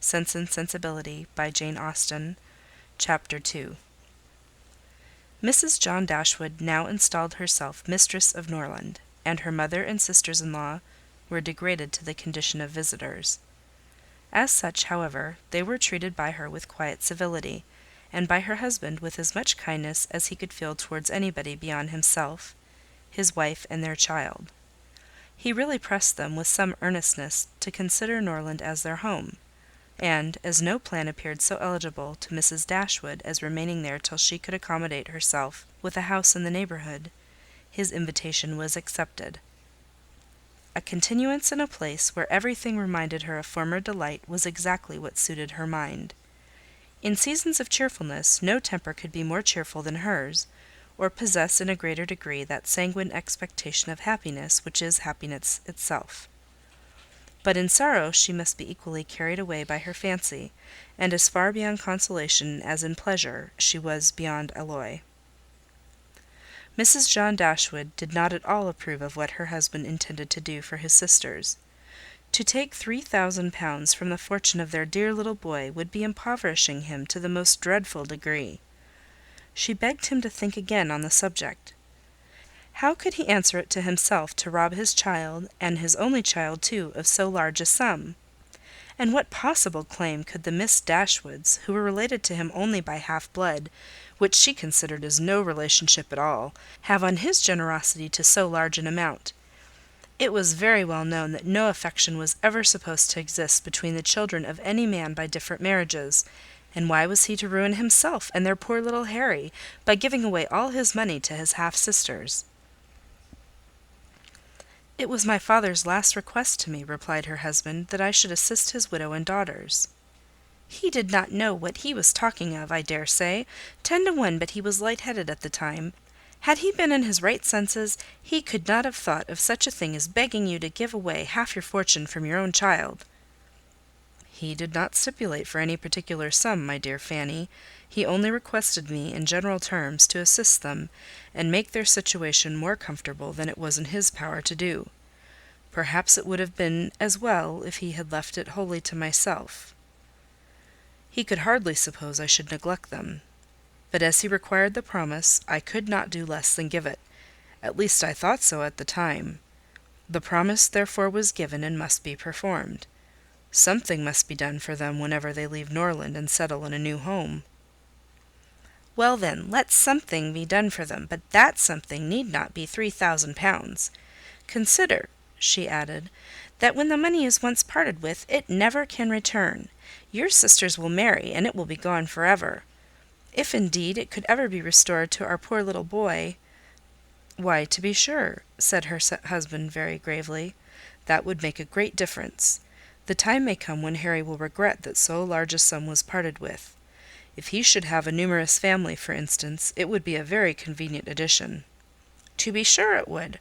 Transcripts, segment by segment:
Sense and Sinsibility by Jane Austen. Chapter 2. Mrs. John Dashwood now installed herself mistress of Norland, and her mother and sisters-in-law were degraded to the condition of visitors. As such, however, they were treated by her with quiet civility, and by her husband with as much kindness as he could feel towards anybody beyond himself, his wife, and their child. He really pressed them with some earnestness to consider Norland as their home, and, as no plan appeared so eligible to Mrs. Dashwood as remaining there till she could accommodate herself with a house in the neighbourhood, his invitation was accepted. A continuance in a place where everything reminded her of former delight was exactly what suited her mind. In seasons of cheerfulness no temper could be more cheerful than hers, or possess in a greater degree that sanguine expectation of happiness which is happiness itself. But in sorrow she must be equally carried away by her fancy, and as far beyond consolation as in pleasure she was beyond alloy. Mrs. John Dashwood did not at all approve of what her husband intended to do for his sisters. To take £3,000 from the fortune of their dear little boy would be impoverishing him to the most dreadful degree. She begged him to think again on the subject. How could he answer it to himself to rob his child, and his only child too, of so large a sum? And what possible claim could the Miss Dashwoods, who were related to him only by half-blood, which she considered as no relationship at all, have on his generosity to so large an amount? It was very well known that no affection was ever supposed to exist between the children of any man by different marriages, and why was he to ruin himself and their poor little Harry by giving away all his money to his half-sisters? "It was my father's last request to me," replied her husband, "that I should assist his widow and daughters." "He did not know what he was talking of, I dare say. 10 to 1 but he was light-headed at the time. Had he been in his right senses, he could not have thought of such a thing as begging you to give away half your fortune from your own child." "He did not stipulate for any particular sum, my dear Fanny. He only requested me, in general terms, to assist them, and make their situation more comfortable than it was in his power to do. Perhaps it would have been as well if he had left it wholly to myself. He could hardly suppose I should neglect them. But as he required the promise, I could not do less than give it. At least I thought so at the time. The promise therefore was given and must be performed. Something must be done for them whenever they leave Norland and settle in a new home." "Well then, let something be done for them, but that something need not be £3,000. Consider," she added, "that when the money is once parted with, it never can return. Your sisters will marry, and it will be gone for ever. If indeed it could ever be restored to our poor little boy—" "Why, to be sure," said her husband very gravely, "that would make a great difference. The time may come when Harry will regret that so large a sum was parted with. If he should have a numerous family, for instance, it would be a very convenient addition." "To be sure it would."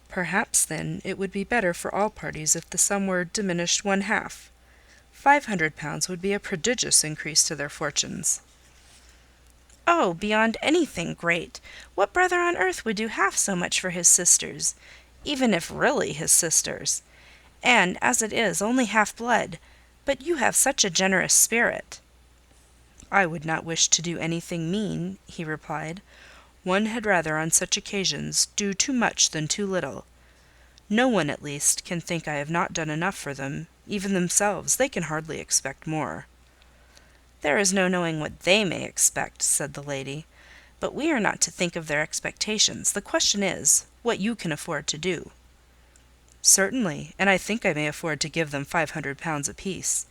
"Perhaps, then, it would be better for all parties if the sum were diminished 1/2. £500 would be a prodigious increase to their fortunes." "Oh, beyond anything great! What brother on earth would do half so much for his sisters, even if really his sisters? And, as it is, only half-blood. But you have such a generous spirit." "I would not wish to do anything mean," he replied. "One had rather on such occasions do too much than too little. No one, at least, can think I have not done enough for them. Even themselves, they can hardly expect more." "There is no knowing what they may expect," said the lady. "But we are not to think of their expectations. The question is, what you can afford to do." "Certainly, and I think I may afford to give them £500 apiece.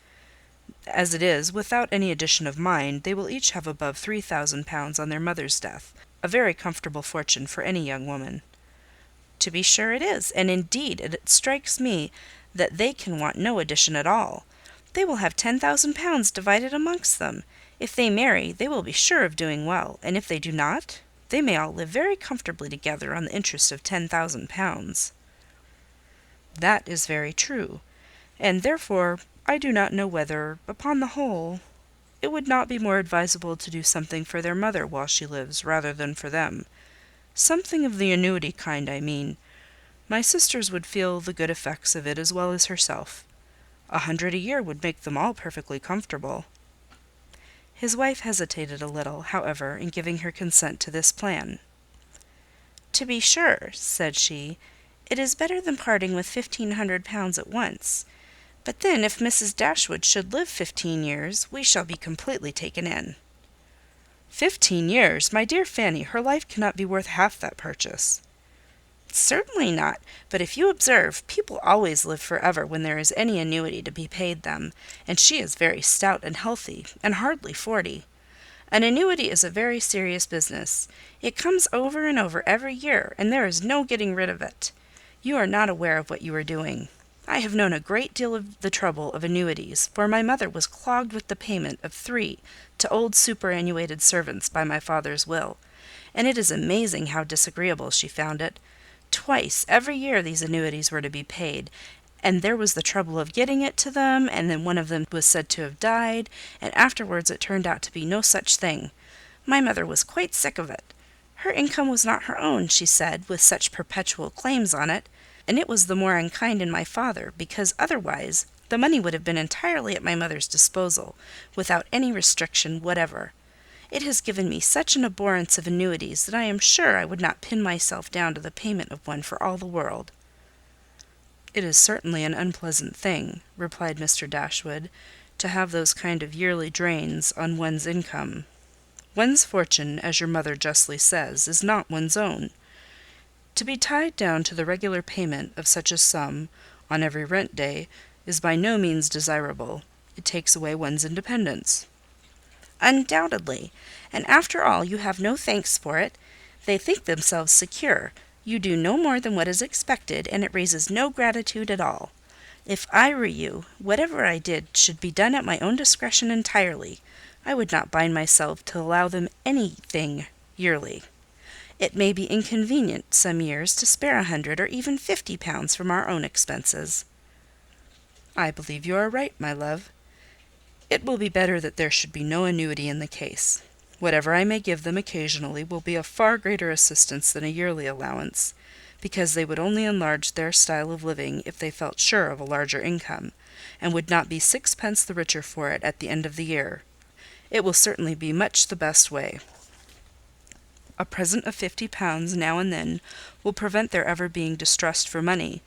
As it is, without any addition of mine, they will each have above £3,000 on their mother's death, a very comfortable fortune for any young woman." "To be sure it is, and indeed it strikes me that they can want no addition at all. They will have £10,000 divided amongst them. If they marry, they will be sure of doing well, and if they do not, they may all live very comfortably together on the interest of £10,000. "That is very true, and therefore I do not know whether, upon the whole, it would not be more advisable to do something for their mother while she lives rather than for them. Something of the annuity kind, I mean. My sisters would feel the good effects of it as well as herself. 100 a year would make them all perfectly comfortable." His wife hesitated a little, however, in giving her consent to this plan. "To be sure," said she, "it is better than parting with 1,500 pounds at once. But then if Mrs. Dashwood should live 15 years, we shall be completely taken in." "15 years! My dear Fanny, her life cannot be worth half that purchase." "Certainly not. But if you observe, people always live for ever when there is any annuity to be paid them, and she is very stout and healthy, and hardly 40. An annuity is a very serious business. It comes over and over every year, and there is no getting rid of it. You are not aware of what you are doing. I have known a great deal of the trouble of annuities, for my mother was clogged with the payment of 3 to old superannuated servants by my father's will, and it is amazing how disagreeable she found it. Twice every year these annuities were to be paid, and there was the trouble of getting it to them, and then one of them was said to have died, and afterwards it turned out to be no such thing. My mother was quite sick of it. Her income was not her own, she said, with such perpetual claims on it, and it was the more unkind in my father, because otherwise the money would have been entirely at my mother's disposal, without any restriction whatever. It has given me such an abhorrence of annuities that I am sure I would not pin myself down to the payment of one for all the world." "It is certainly an unpleasant thing," replied Mr. Dashwood, "to have those kind of yearly drains on one's income. One's fortune, as your mother justly says, is not one's own. To be tied down to the regular payment of such a sum on every rent day is by no means desirable. It takes away one's independence." "Undoubtedly. And after all, you have no thanks for it. They think themselves secure. You do no more than what is expected, and it raises no gratitude at all. If I were you, whatever I did should be done at my own discretion entirely. I would not bind myself to allow them anything yearly. It may be inconvenient some years to spare 100 or even 50 pounds from our own expenses." "I believe you are right, my love. It will be better that there should be no annuity in the case. Whatever I may give them occasionally will be a far greater assistance than a yearly allowance, because they would only enlarge their style of living if they felt sure of a larger income, and would not be 6 pence the richer for it at the end of the year. It will certainly be much the best way. A present of 50 pounds now and then will prevent their ever being distressed for money,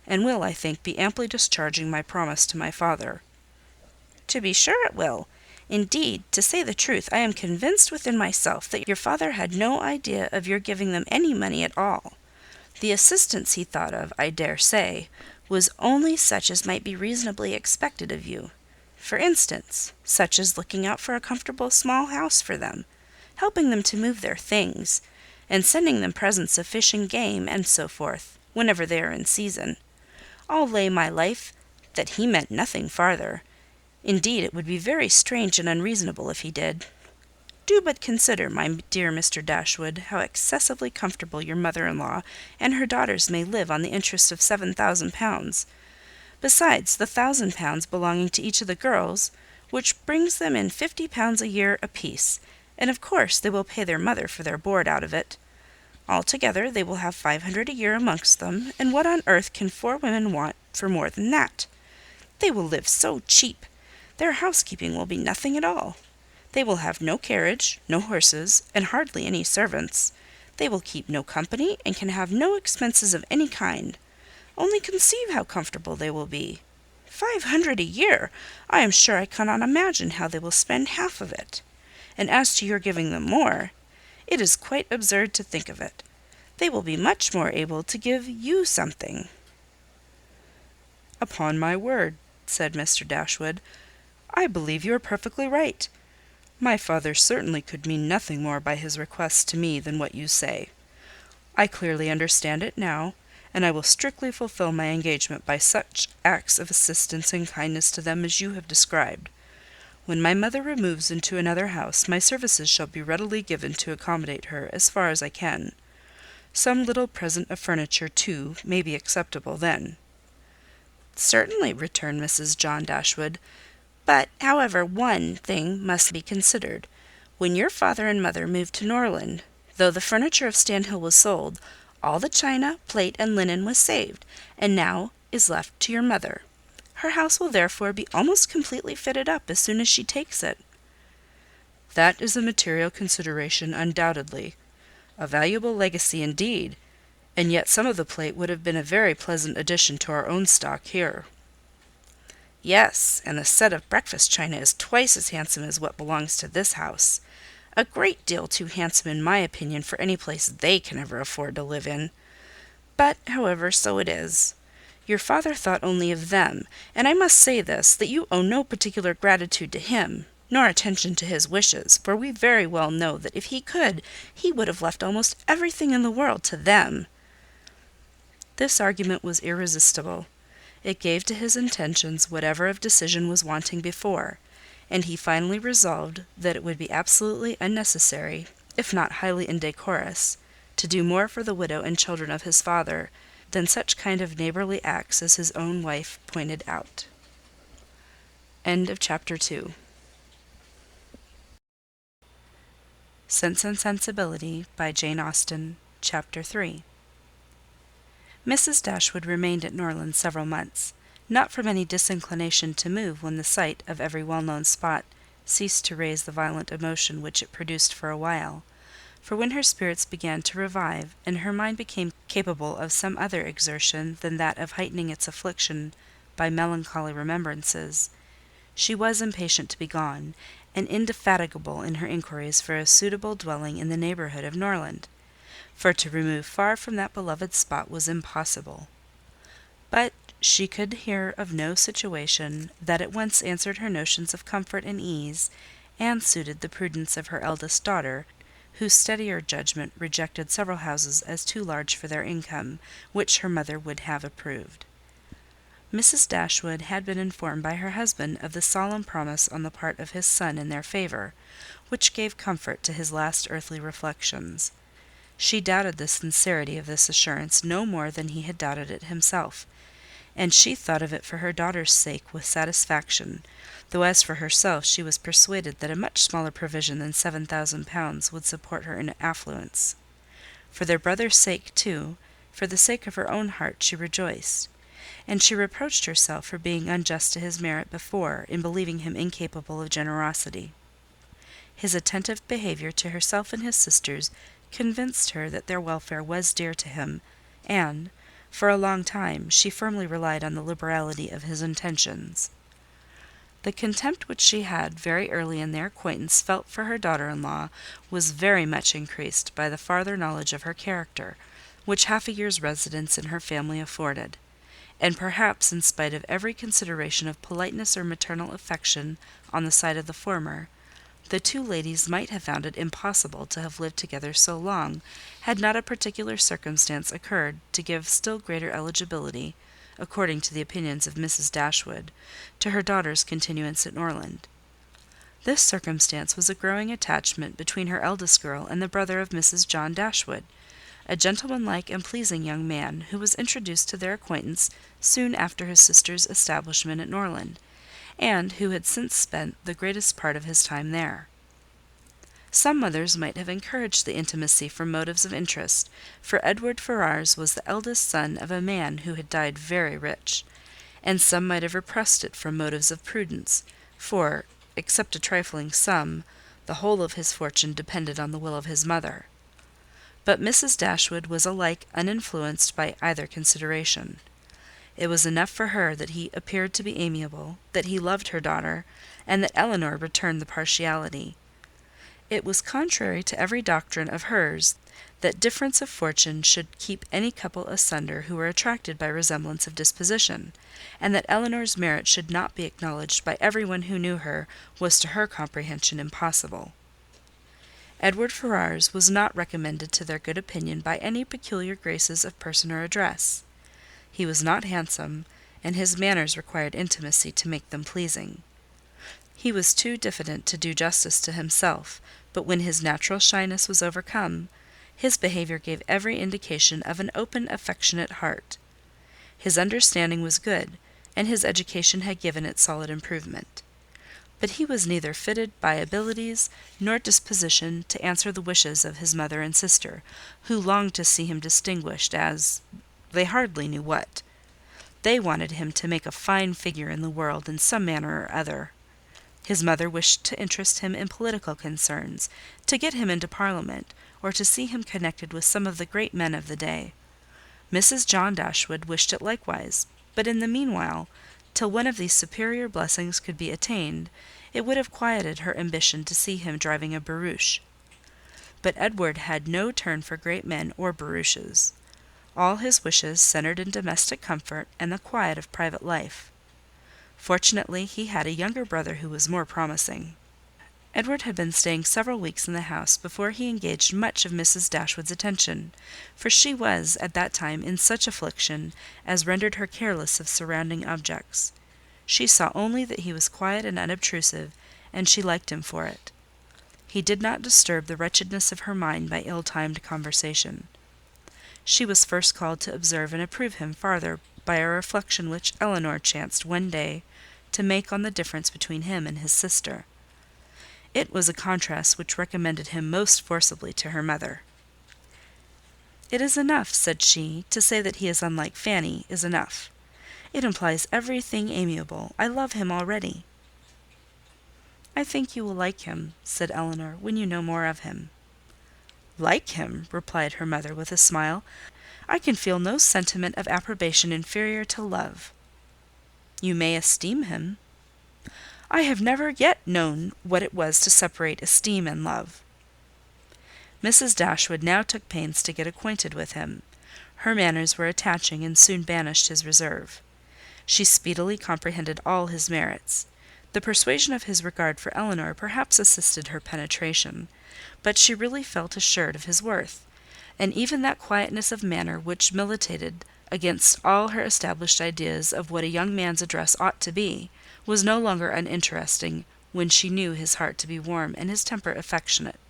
and will, I think, be amply discharging my promise to my father." "To be sure it will. Indeed, to say the truth, I am convinced within myself that your father had no idea of your giving them any money at all. The assistance he thought of, I dare say, was only such as might be reasonably expected of you. For instance, such as looking out for a comfortable small house for them, helping them to move their things, and sending them presents of fish and game, and so forth, whenever they are in season. I'll lay my life that he meant nothing farther. Indeed, it would be very strange and unreasonable if he did. Do but consider, my dear Mr. Dashwood, how excessively comfortable your mother-in-law and her daughters may live on the interest of 7,000 pounds, besides the 1,000 pounds belonging to each of the girls, which brings them in 50 pounds a year apiece, and of course they will pay their mother for their board out of it. Altogether they will have 500 a year amongst them, and what on earth can 4 women want for more than that? They will live so cheap. Their housekeeping will be nothing at all. They will have no carriage, no horses, and hardly any servants. They will keep no company, and can have no expenses of any kind. Only conceive how comfortable they will be. 500 a year! I am sure I cannot imagine how they will spend half of it. And as to your giving them more, it is quite absurd to think of it. They will be much more able to give you something." "Upon my word," said Mr. Dashwood, "I believe you are perfectly right. My father certainly could mean nothing more by his request to me than what you say. I clearly understand it now, and I will strictly fulfil my engagement by such acts of assistance and kindness to them as you have described. When my mother removes into another house, my services shall be readily given to accommodate her as far as I can. Some little present of furniture, too, may be acceptable then." "Certainly," returned Mrs. John Dashwood. "But, however, one thing must be considered. When your father and mother moved to Norland, though the furniture of Stanhill was sold, all the china, plate, and linen was saved, and now is left to your mother. Her house will therefore be almost completely fitted up as soon as she takes it." "That is a material consideration, undoubtedly. A valuable legacy indeed, and yet some of the plate would have been a very pleasant addition to our own stock here." "Yes, and the set of breakfast china is twice as handsome as what belongs to this house. A great deal too handsome, in my opinion, for any place they can ever afford to live in. But, however, so it is. Your father thought only of them, and I must say this, that you owe no particular gratitude to him, nor attention to his wishes, for we very well know that if he could, he would have left almost everything in the world to them." This argument was irresistible. It gave to his intentions whatever of decision was wanting before, and he finally resolved that it would be absolutely unnecessary, if not highly indecorous, to do more for the widow and children of his father than such kind of neighbourly acts as his own wife pointed out. End of Chapter 2. Sense and Sensibility by Jane Austen, Chapter 3. Mrs. Dashwood remained at Norland several months, not from any disinclination to move when the sight of every well-known spot ceased to raise the violent emotion which it produced for a while, for when her spirits began to revive, and her mind became capable of some other exertion than that of heightening its affliction by melancholy remembrances, she was impatient to be gone, and indefatigable in her inquiries for a suitable dwelling in the neighbourhood of Norland, for to remove far from that beloved spot was impossible. But she could hear of no situation that at once answered her notions of comfort and ease, and suited the prudence of her eldest daughter, whose steadier judgment rejected several houses as too large for their income, which her mother would have approved. Mrs. Dashwood had been informed by her husband of the solemn promise on the part of his son in their favour, which gave comfort to his last earthly reflections. She doubted the sincerity of this assurance no more than he had doubted it himself, and she thought of it for her daughter's sake with satisfaction, though as for herself she was persuaded that a much smaller provision than £7,000 would support her in affluence. For their brother's sake, too, for the sake of her own heart, she rejoiced, and she reproached herself for being unjust to his merit before, in believing him incapable of generosity. His attentive behaviour to herself and his sisters convinced her that their welfare was dear to him, and, for a long time, she firmly relied on the liberality of his intentions. The contempt which she had very early in their acquaintance felt for her daughter-in-law was very much increased by the farther knowledge of her character, which half a year's residence in her family afforded; and perhaps in spite of every consideration of politeness or maternal affection on the side of the former, the two ladies might have found it impossible to have lived together so long, had not a particular circumstance occurred to give still greater eligibility, according to the opinions of Mrs. Dashwood, to her daughter's continuance at Norland. This circumstance was a growing attachment between her eldest girl and the brother of Mrs. John Dashwood, a gentlemanlike and pleasing young man, who was introduced to their acquaintance soon after his sister's establishment at Norland, and who had since spent the greatest part of his time there. Some mothers might have encouraged the intimacy from motives of interest, for Edward Ferrars was the eldest son of a man who had died very rich, and some might have repressed it from motives of prudence, for, except a trifling sum, the whole of his fortune depended on the will of his mother. But Mrs. Dashwood was alike uninfluenced by either consideration. It was enough for her that he appeared to be amiable, that he loved her daughter, and that Elinor returned the partiality. It was contrary to every doctrine of hers that difference of fortune should keep any couple asunder who were attracted by resemblance of disposition, and that Elinor's merit should not be acknowledged by every one who knew her was to her comprehension impossible. Edward Ferrars was not recommended to their good opinion by any peculiar graces of person or address. He was not handsome, and his manners required intimacy to make them pleasing. He was too diffident to do justice to himself, but when his natural shyness was overcome, his behaviour gave every indication of an open, affectionate heart. His understanding was good, and his education had given it solid improvement. But he was neither fitted by abilities nor disposition to answer the wishes of his mother and sister, who longed to see him distinguished as they hardly knew what. They wanted him to make a fine figure in the world in some manner or other. His mother wished to interest him in political concerns, to get him into Parliament, or to see him connected with some of the great men of the day. Mrs. John Dashwood wished it likewise; but in the meanwhile, till one of these superior blessings could be attained, it would have quieted her ambition to see him driving a barouche. But Edward had no turn for great men or barouches. All his wishes centred in domestic comfort and the quiet of private life. Fortunately, he had a younger brother who was more promising. Edward had been staying several weeks in the house before he engaged much of Mrs. Dashwood's attention, for she was at that time in such affliction as rendered her careless of surrounding objects. She saw only that he was quiet and unobtrusive, and she liked him for it. He did not disturb the wretchedness of her mind by ill-timed conversation. She was first called to observe and approve him farther by a reflection which Elinor chanced one day to make on the difference between him and his sister. It was a contrast which recommended him most forcibly to her mother. "It is enough," said she, "to say that he is unlike Fanny is enough. It implies everything amiable. I love him already." "I think you will like him," said Elinor, "when you know more of him." "Like him!" replied her mother, with a smile. "I can feel no sentiment of approbation inferior to love." "You may esteem him." "I have never yet known what it was to separate esteem and love." Mrs. Dashwood now took pains to get acquainted with him. Her manners were attaching, and soon banished his reserve. She speedily comprehended all his merits. The persuasion of his regard for Elinor perhaps assisted her penetration, but she really felt assured of his worth; and even that quietness of manner which militated against all her established ideas of what a young man's address ought to be, was no longer uninteresting when she knew his heart to be warm and his temper affectionate.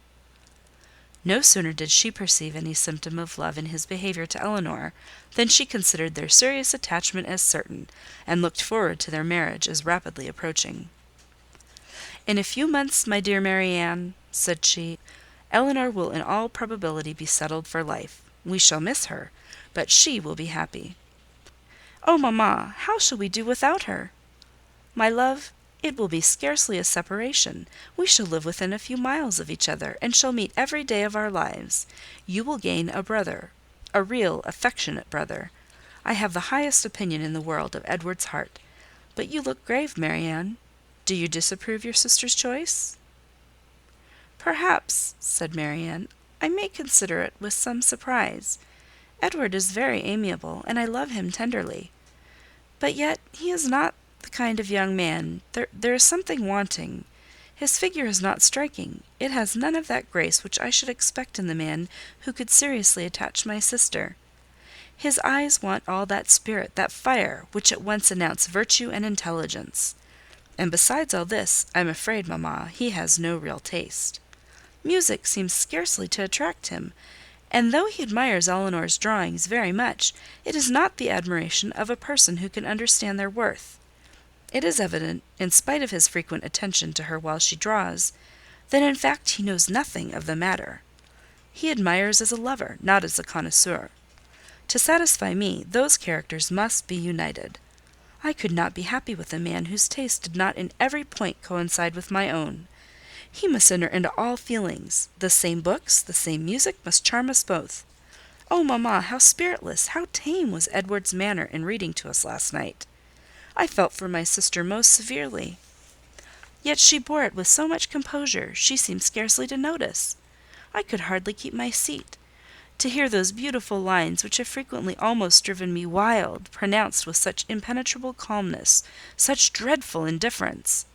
No sooner did she perceive any symptom of love in his behaviour to Elinor, than she considered their serious attachment as certain, and looked forward to their marriage as rapidly approaching. "In a few months, my dear Marianne," said she, "Elinor will in all probability be settled for life. We shall miss her, but she will be happy." "Oh, mamma, how shall we do without her?" "My love, it will be scarcely a separation. We shall live within a few miles of each other, and shall meet every day of our lives. You will gain a brother, a real affectionate brother. I have the highest opinion in the world of Edward's heart. But you look grave, Marianne. Do you disapprove your sister's choice?" "Perhaps," said Marianne, "I may consider it with some surprise. Edward is very amiable, and I love him tenderly. But yet he is not the kind of young man. There is something wanting. His figure is not striking. It has none of that grace which I should expect in the man who could seriously attach my sister. His eyes want all that spirit, that fire, which at once announce virtue and intelligence. And besides all this, I'm afraid, mamma, he has no real taste. Music seems scarcely to attract him, and though he admires Elinor's drawings very much, it is not the admiration of a person who can understand their worth. It is evident, in spite of his frequent attention to her while she draws, that in fact he knows nothing of the matter. He admires as a lover, not as a connoisseur. To satisfy me, those characters must be united. I could not be happy with a man whose taste did not in every point coincide with my own. He must enter into all feelings. The same books, the same music, must charm us both. Oh, mamma, how spiritless, how tame was Edward's manner in reading to us last night! I felt for my sister most severely. Yet she bore it with so much composure, she seemed scarcely to notice. I could hardly keep my seat. To hear those beautiful lines, which have frequently almost driven me wild, pronounced with such impenetrable calmness, such dreadful indifference!"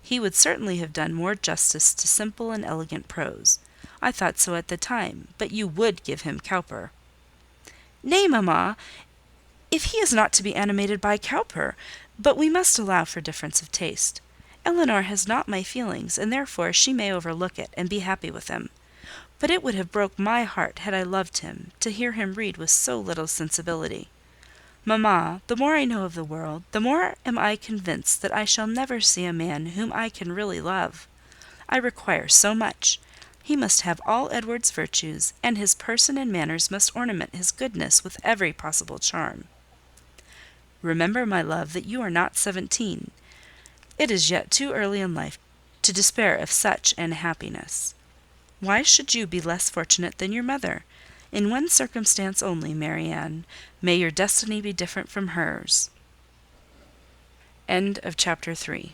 He would certainly have done more justice to simple and elegant prose. I thought so at the time, but you would give him Cowper. "Nay, mamma, if he is not to be animated by Cowper, but we must allow for difference of taste. Elinor has not my feelings, and therefore she may overlook it, and be happy with him. But it would have broke my heart, had I loved him, to hear him read with so little sensibility. Mamma, the more I know of the world, the more am I convinced that I shall never see a man whom I can really love. I require so much. He must have all Edward's virtues, and his person and manners must ornament his goodness with every possible charm." Remember, my love, that you are not 17. It is yet too early in life to despair of such an happiness. Why should you be less fortunate than your mother? In one circumstance only, Marianne, may your destiny be different from hers. End of chapter 3.